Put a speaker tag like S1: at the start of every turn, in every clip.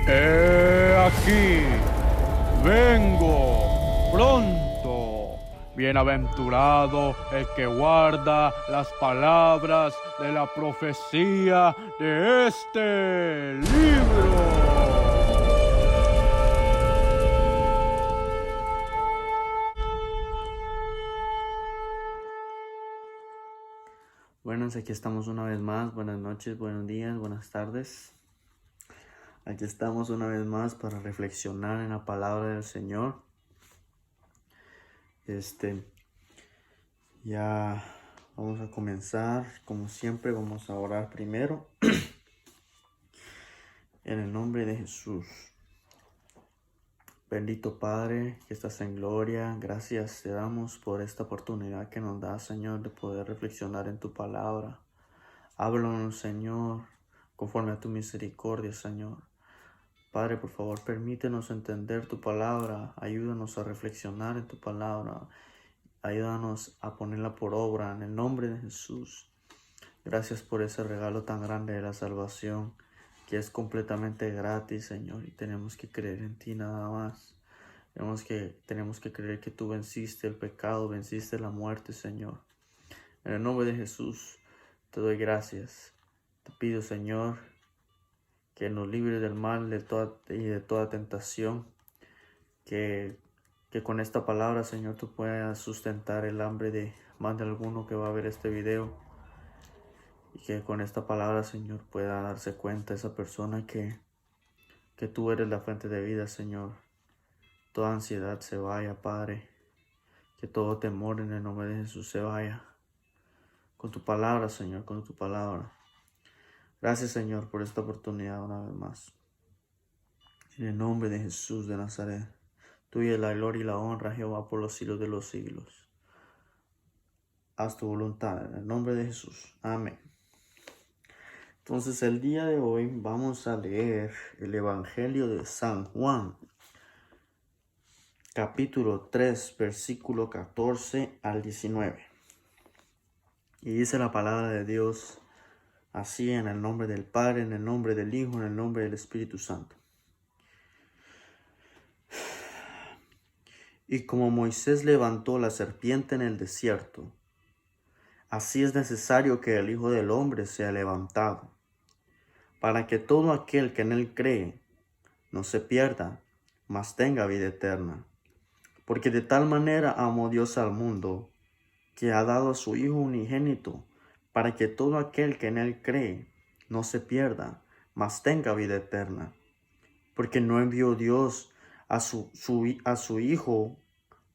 S1: He aquí, vengo pronto. Bienaventurado el que guarda las palabras de la profecía de este libro.
S2: Buenas, aquí estamos una vez más. Buenas noches, buenos días, buenas tardes. Aquí estamos una vez más para reflexionar en la palabra del Señor. Ya vamos a comenzar. Como siempre, vamos a orar primero. En el nombre de Jesús. Bendito Padre, que estás en gloria, gracias te damos por esta oportunidad que nos da, Señor, de poder reflexionar en tu palabra. Háblanos, Señor, conforme a tu misericordia, Señor. Padre, por favor, permítenos entender tu palabra, ayúdanos a reflexionar en tu palabra, ayúdanos a ponerla por obra en el nombre de Jesús. Gracias por ese regalo tan grande de la salvación, que es completamente gratis, Señor, y tenemos que creer en ti nada más. Tenemos que creer que tú venciste el pecado, venciste la muerte, Señor. En el nombre de Jesús te doy gracias. Te pido, Señor, que nos libre del mal y de toda tentación, que con esta palabra, Señor, tú puedas sustentar el hambre de más de alguno que va a ver este video, y que con esta palabra, Señor, pueda darse cuenta esa persona que tú eres la fuente de vida, Señor. Toda ansiedad se vaya, Padre, que todo temor en el nombre de Jesús se vaya. Con tu palabra, Señor, con tu palabra. Gracias, Señor, por esta oportunidad una vez más. En el nombre de Jesús de Nazaret. Tuya es la gloria y la honra, Jehová, por los siglos de los siglos. Haz tu voluntad, en el nombre de Jesús. Amén. Entonces, el día de hoy vamos a leer el Evangelio de San Juan, capítulo 3, versículo 14 al 19. Y dice la palabra de Dios así: en el nombre del Padre, en el nombre del Hijo, en el nombre del Espíritu Santo. Y como Moisés levantó la serpiente en el desierto, así es necesario que el Hijo del Hombre sea levantado, para que todo aquel que en él cree no se pierda, mas tenga vida eterna. Porque de tal manera amó Dios al mundo, que ha dado a su Hijo unigénito, para que todo aquel que en él cree no se pierda, mas tenga vida eterna. Porque no envió Dios a su Hijo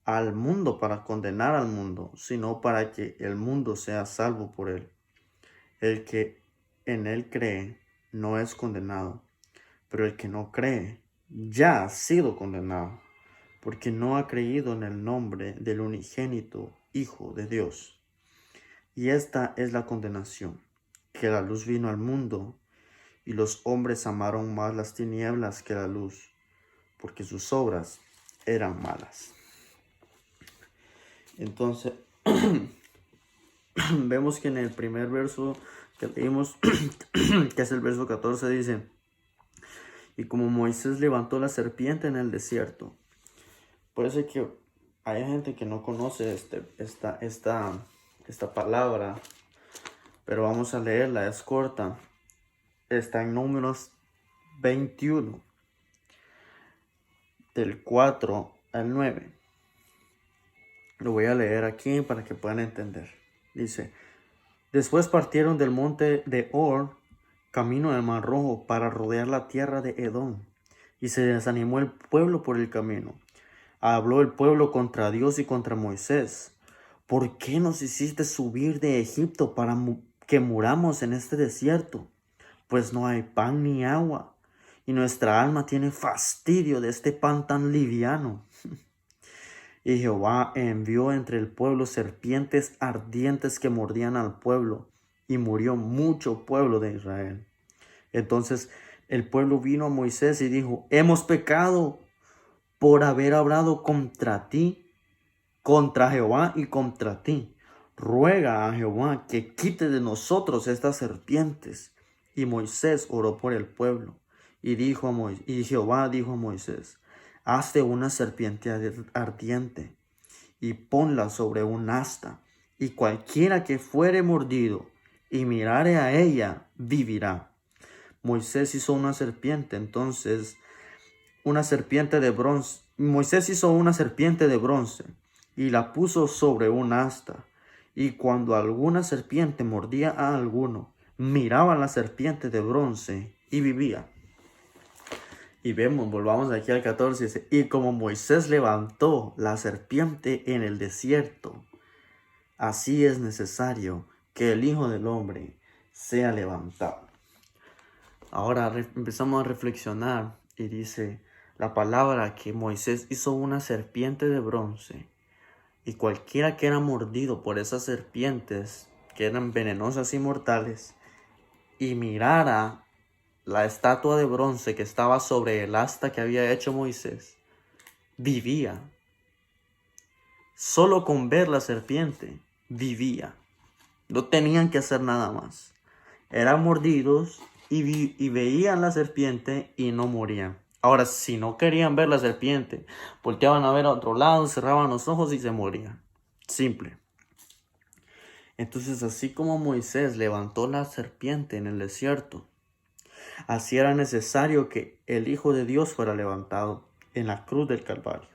S2: al mundo para condenar al mundo, sino para que el mundo sea salvo por él. El que en él cree no es condenado, pero el que no cree ya ha sido condenado, porque no ha creído en el nombre del unigénito Hijo de Dios. Y esta es la condenación, que la luz vino al mundo, y los hombres amaron más las tinieblas que la luz, porque sus obras eran malas. Entonces, vemos que en el primer verso que leímos, que es el verso 14, dice: y como Moisés levantó la serpiente en el desierto. Puede ser que hay gente que no conoce esta palabra, pero vamos a leerla, es corta. Está en Números 21, del 4 al 9. Lo voy a leer aquí para que puedan entender. Dice: después partieron del monte de Or, camino del Mar Rojo, para rodear la tierra de Edom, y se desanimó el pueblo por el camino. Habló el pueblo contra Dios y contra Moisés: ¿por qué nos hiciste subir de Egipto para que muramos en este desierto? Pues no hay pan ni agua, y nuestra alma tiene fastidio de este pan tan liviano. Y Jehová envió entre el pueblo serpientes ardientes que mordían al pueblo, y murió mucho pueblo de Israel. Entonces el pueblo vino a Moisés y dijo: hemos pecado por haber hablado contra ti, contra Jehová y contra ti. Ruega a Jehová que quite de nosotros estas serpientes. Y Moisés oró por el pueblo, Y Jehová dijo a Moisés, hazte una serpiente ardiente y ponla sobre un asta, y cualquiera que fuere mordido y mirare a ella, vivirá. Moisés hizo una serpiente, Moisés hizo una serpiente de bronce y la puso sobre un asta. Y cuando alguna serpiente mordía a alguno, miraba a la serpiente de bronce y vivía. Y volvamos aquí al 14, dice, y como Moisés levantó la serpiente en el desierto, así es necesario que el Hijo del Hombre sea levantado. Ahora empezamos a reflexionar y dice la palabra que Moisés hizo una serpiente de bronce y cualquiera que era mordido por esas serpientes que eran venenosas y mortales y mirara la estatua de bronce que estaba sobre el asta que había hecho Moisés, vivía. Solo con ver la serpiente, vivía. No tenían que hacer nada más. Eran mordidos y veían la serpiente y no morían. Ahora, si no querían ver la serpiente, volteaban a ver a otro lado, cerraban los ojos y se morían. Simple. Entonces, así como Moisés levantó la serpiente en el desierto, así era necesario que el Hijo de Dios fuera levantado en la cruz del Calvario.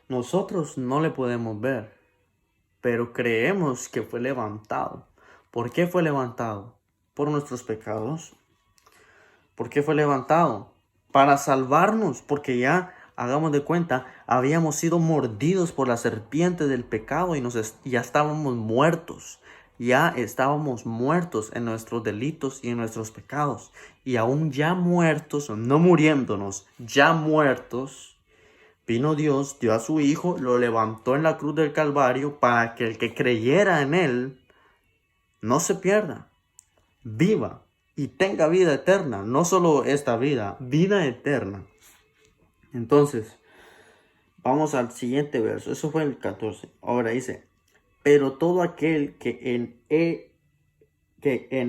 S2: Nosotros no le podemos ver, pero creemos que fue levantado. ¿Por qué fue levantado? Por nuestros pecados. ¿Por qué fue levantado? Para salvarnos, porque ya, hagamos de cuenta, habíamos sido mordidos por la serpiente del pecado y ya estábamos muertos. Ya estábamos muertos en nuestros delitos y en nuestros pecados. Y aún ya muertos, no muriéndonos, ya muertos, vino Dios, dio a su Hijo, lo levantó en la cruz del Calvario para que el que creyera en Él no se pierda, viva y tenga vida eterna. No solo esta vida, vida eterna. Entonces, vamos al siguiente verso. Eso fue el 14. Ahora dice, pero todo aquel que en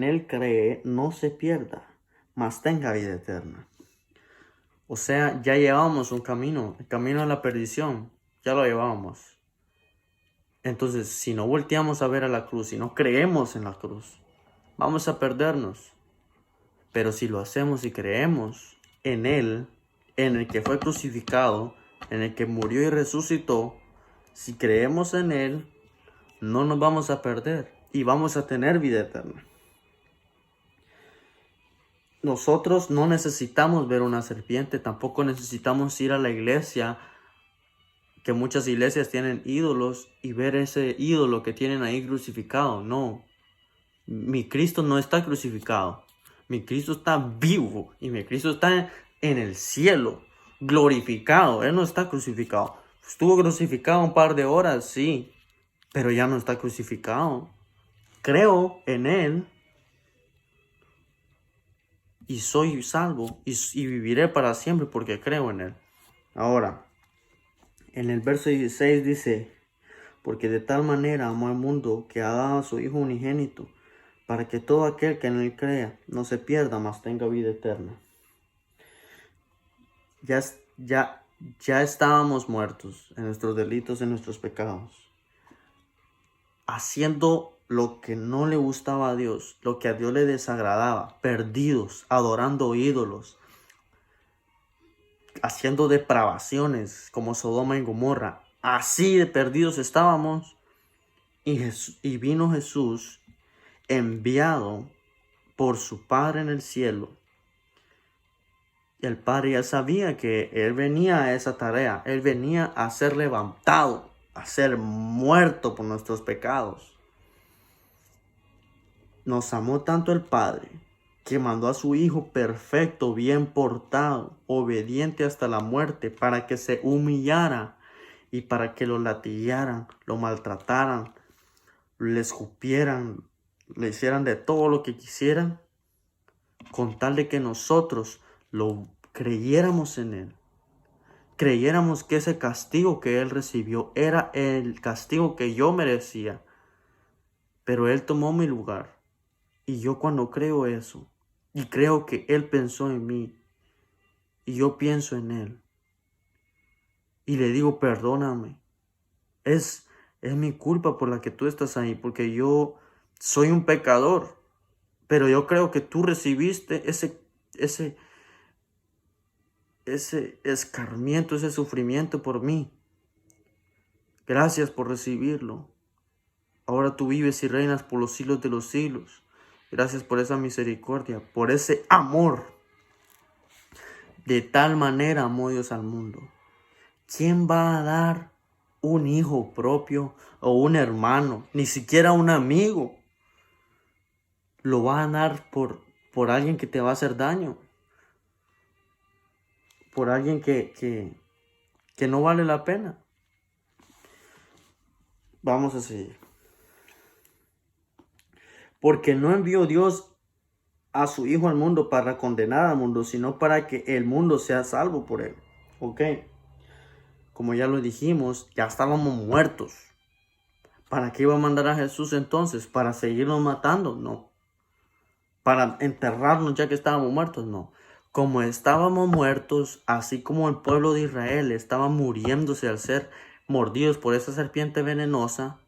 S2: él cree no se pierda, mas tenga vida eterna. O sea, ya llevábamos un camino, el camino a la perdición, ya lo llevábamos. Entonces, si no volteamos a ver a la cruz, si no creemos en la cruz, vamos a perdernos. Pero si lo hacemos y creemos en Él, en el que fue crucificado, en el que murió y resucitó, si creemos en Él, no nos vamos a perder y vamos a tener vida eterna. Nosotros no necesitamos ver una serpiente, tampoco necesitamos ir a la iglesia, que muchas iglesias tienen ídolos, y ver ese ídolo que tienen ahí crucificado. No, mi Cristo no está crucificado. Mi Cristo está vivo y mi Cristo está en el cielo, glorificado. Él no está crucificado. Estuvo crucificado un par de horas, sí, pero ya no está crucificado. Creo en Él y soy salvo y viviré para siempre porque creo en Él. Ahora, en el verso 16 dice, porque de tal manera amó al mundo que ha dado a su Hijo unigénito, para que todo aquel que en Él crea no se pierda, mas tenga vida eterna. Ya estábamos muertos en nuestros delitos, en nuestros pecados, haciendo lo que no le gustaba a Dios, lo que a Dios le desagradaba, perdidos, adorando ídolos, haciendo depravaciones como Sodoma y Gomorra. Así de perdidos estábamos, y vino Jesús, enviado por su Padre en el cielo. Y el Padre ya sabía que Él venía a esa tarea. Él venía a ser levantado, a ser muerto por nuestros pecados. Nos amó tanto el Padre que mandó a su Hijo perfecto, bien portado, obediente hasta la muerte, para que se humillara y para que lo latigaran, lo maltrataran, le escupieran, le hicieran de todo lo que quisieran, con tal de que nosotros lo creyéramos en Él. Creyéramos que ese castigo que Él recibió era el castigo que yo merecía. Pero Él tomó mi lugar. Y yo, cuando creo eso, Y creo que Él pensó en mí y yo pienso en Él. Y le digo, perdóname. Es mi culpa por la que tú estás ahí, porque yo soy un pecador. Pero yo creo que tú recibiste ese escarmiento, ese sufrimiento por mí. Gracias por recibirlo. Ahora tú vives y reinas por los siglos de los siglos. Gracias por esa misericordia, por ese amor. De tal manera amó Dios al mundo. ¿Quién va a dar un hijo propio o un hermano? Ni siquiera un amigo. Lo va a dar por alguien que te va a hacer daño. Por alguien que no vale la pena. Vamos a seguir. Porque no envió Dios a su Hijo al mundo para condenar al mundo, sino para que el mundo sea salvo por él. ¿Ok? Como ya lo dijimos, ya estábamos muertos. ¿Para qué iba a mandar a Jesús entonces? ¿Para seguirnos matando? No. ¿Para enterrarnos ya que estábamos muertos? No. Como estábamos muertos, así como el pueblo de Israel estaba muriéndose al ser mordidos por esa serpiente venenosa,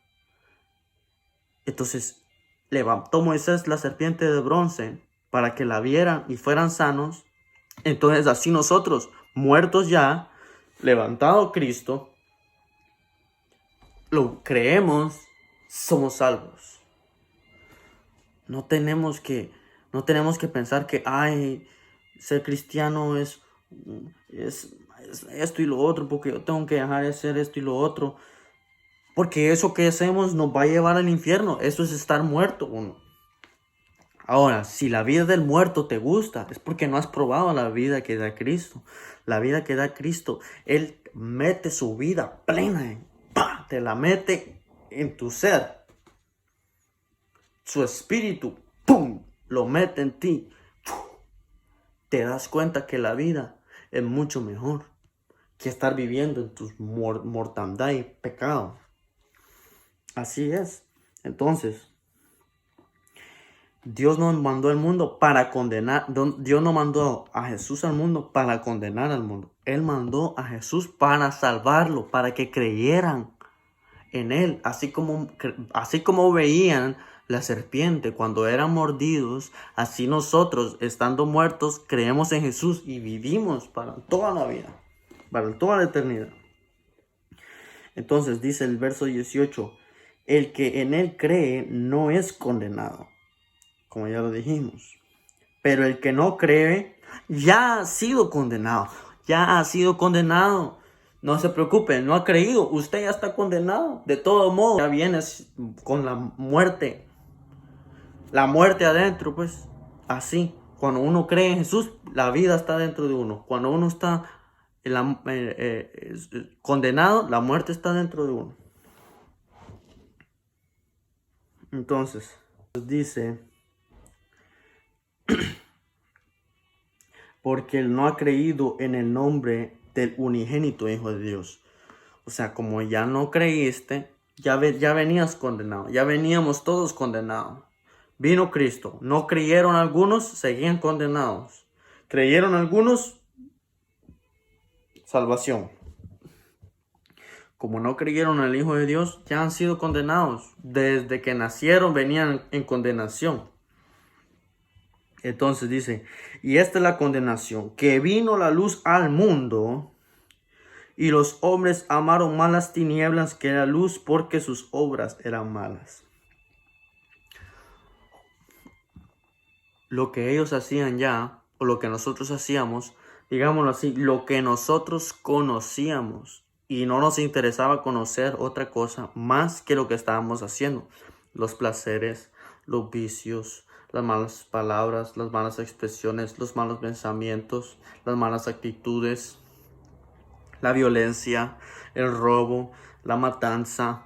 S2: entonces levantó Moisés la serpiente de bronce para que la vieran y fueran sanos. Entonces así nosotros, muertos ya, levantado Cristo, lo creemos, somos salvos. No tenemos que pensar que ser cristiano es esto y lo otro, porque yo tengo que dejar de ser esto y lo otro. Porque eso que hacemos nos va a llevar al infierno. Eso es estar muerto uno. Ahora, si la vida del muerto te gusta, es porque no has probado la vida que da Cristo. La vida que da Cristo, Él mete su vida plena, te la mete en tu ser. Su espíritu, ¡pum!, lo mete en ti. Te das cuenta que la vida es mucho mejor que estar viviendo en tu mortandad y pecado. Así es. Entonces, Dios no mandó al mundo para condenar. Dios no mandó a Jesús al mundo para condenar al mundo. Él mandó a Jesús para salvarlo, para que creyeran en Él. Así como veían la serpiente cuando eran mordidos, así nosotros, estando muertos, creemos en Jesús y vivimos para toda la vida, para toda la eternidad. Entonces dice el verso 18, el que en Él cree no es condenado, como ya lo dijimos. Pero el que no cree ya ha sido condenado. Ya ha sido condenado. No se preocupe, no ha creído. Usted ya está condenado. De todo modo, ya vienes con la muerte. La muerte adentro, pues. Así. Cuando uno cree en Jesús, la vida está dentro de uno. Cuando uno está condenado, la muerte está dentro de uno. Entonces, dice, porque él no ha creído en el nombre del unigénito Hijo de Dios. O sea, como ya no creíste, ya venías condenado, ya veníamos todos condenados. Vino Cristo, no creyeron algunos, seguían condenados. Creyeron algunos, salvación. Como no creyeron al Hijo de Dios, ya han sido condenados. Desde que nacieron venían en condenación. Entonces dice, y esta es la condenación, que vino la luz al mundo y los hombres amaron más las tinieblas que la luz porque sus obras eran malas. Lo que ellos hacían ya, o lo que nosotros hacíamos, digámoslo así, lo que nosotros conocíamos y no nos interesaba conocer otra cosa más que lo que estábamos haciendo. Los placeres, los vicios, las malas palabras, las malas expresiones, los malos pensamientos, las malas actitudes, la violencia, el robo, la matanza.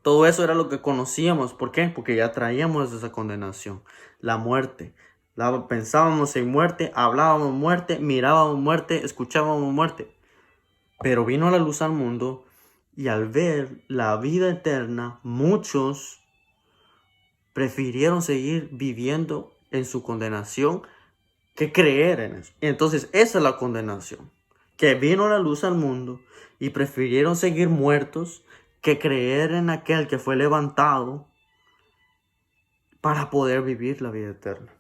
S2: Todo eso era lo que conocíamos. ¿Por qué? Porque ya traíamos esa condenación. La muerte. Pensábamos en muerte, hablábamos muerte, mirábamos muerte, escuchábamos muerte. Pero vino la luz al mundo y al ver la vida eterna, muchos prefirieron seguir viviendo en su condenación que creer en eso. Entonces esa es la condenación. Que vino la luz al mundo y prefirieron seguir muertos que creer en aquel que fue levantado para poder vivir la vida eterna.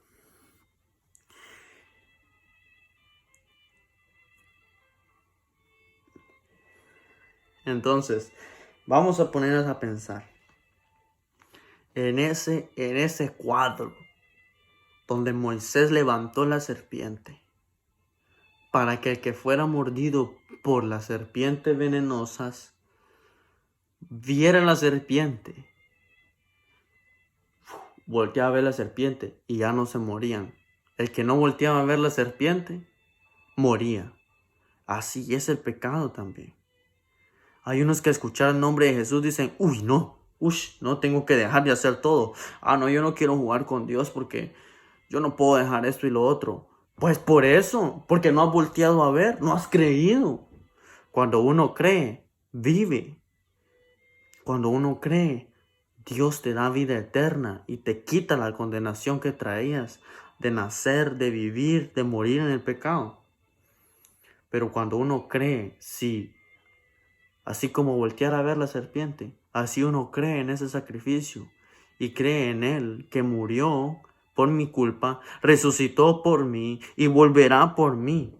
S2: Entonces, vamos a ponernos a pensar en ese cuadro donde Moisés levantó la serpiente para que el que fuera mordido por las serpientes venenosas viera la serpiente, volteaba a ver la serpiente y ya no se morían. El que no volteaba a ver la serpiente moría. Así es el pecado también. Hay unos que escuchar el nombre de Jesús dicen, no tengo que dejar de hacer todo. No, yo no quiero jugar con Dios porque yo no puedo dejar esto y lo otro. Pues por eso, porque no has volteado a ver, no has creído. Cuando uno cree, vive. Cuando uno cree, Dios te da vida eterna y te quita la condenación que traías de nacer, de vivir, de morir en el pecado. Pero cuando uno cree, sí, así como voltear a ver la serpiente, así uno cree en ese sacrificio y cree en Él que murió por mi culpa, resucitó por mí y volverá por mí.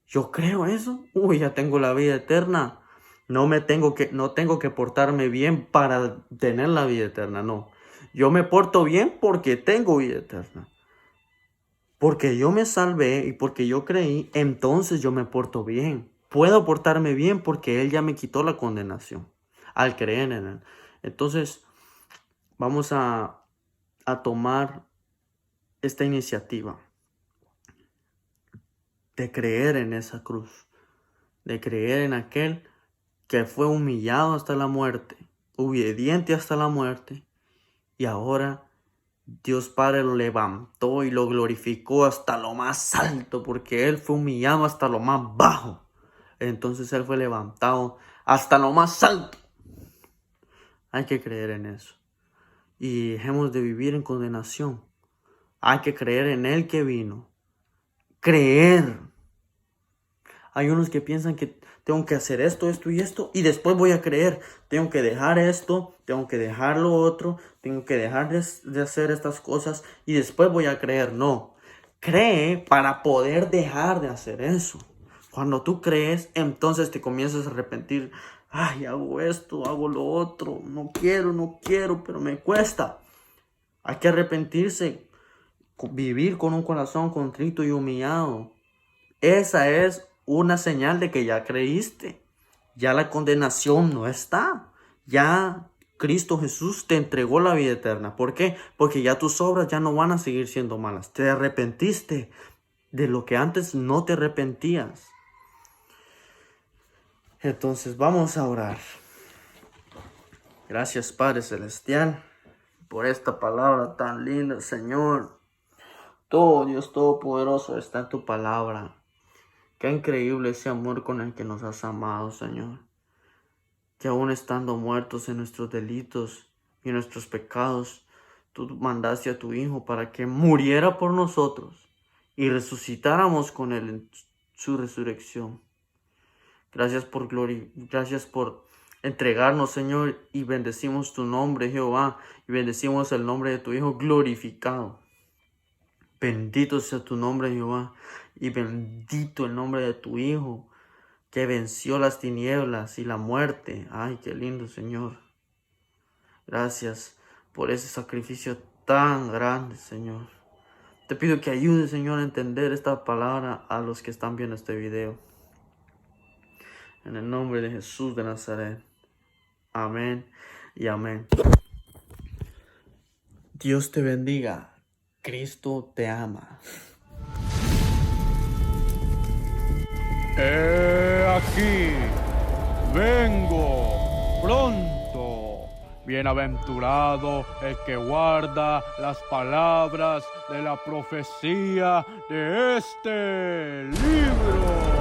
S2: Yo creo eso. Ya tengo la vida eterna. No tengo que portarme bien para tener la vida eterna, no. Yo me porto bien porque tengo vida eterna. Porque yo me salvé y porque yo creí, entonces yo me porto bien. Puedo portarme bien porque Él ya me quitó la condenación al creer en Él. Entonces, vamos a tomar esta iniciativa de creer en esa cruz, de creer en aquel que fue humillado hasta la muerte, obediente hasta la muerte, y ahora Dios Padre lo levantó y lo glorificó hasta lo más alto, porque Él fue humillado hasta lo más bajo. Entonces Él fue levantado hasta lo más alto. Hay que creer en eso. Y dejemos de vivir en condenación. Hay que creer en Él que vino. Creer. Hay unos que piensan que tengo que hacer esto, esto y esto, y después voy a creer. Tengo que dejar esto, tengo que dejar lo otro, tengo que dejar de hacer estas cosas, y después voy a creer. No. Cree para poder dejar de hacer eso. Cuando tú crees, entonces te comienzas a arrepentir. Hago esto, hago lo otro. No quiero, pero me cuesta. Hay que arrepentirse. Vivir con un corazón contrito y humillado. Esa es una señal de que ya creíste. Ya la condenación no está. Ya Cristo Jesús te entregó la vida eterna. ¿Por qué? Porque ya tus obras ya no van a seguir siendo malas. Te arrepentiste de lo que antes no te arrepentías. Entonces vamos a orar. Gracias, Padre Celestial, por esta palabra tan linda, Señor. Todo Dios Todopoderoso está en tu palabra. Qué increíble ese amor con el que nos has amado, Señor. Que aún estando muertos en nuestros delitos y en nuestros pecados, tú mandaste a tu Hijo para que muriera por nosotros y resucitáramos con Él en su resurrección. Gracias por entregarnos, Señor, y bendecimos tu nombre, Jehová, y bendecimos el nombre de tu Hijo glorificado. Bendito sea tu nombre, Jehová, y bendito el nombre de tu Hijo, que venció las tinieblas y la muerte. Ay, qué lindo, Señor. Gracias por ese sacrificio tan grande, Señor. Te pido que ayudes, Señor, a entender esta palabra a los que están viendo este video. En el nombre de Jesús de Nazaret. Amén y amén. Dios te bendiga. Cristo te ama.
S1: He aquí, vengo pronto. Bienaventurado el que guarda las palabras de la profecía de este libro.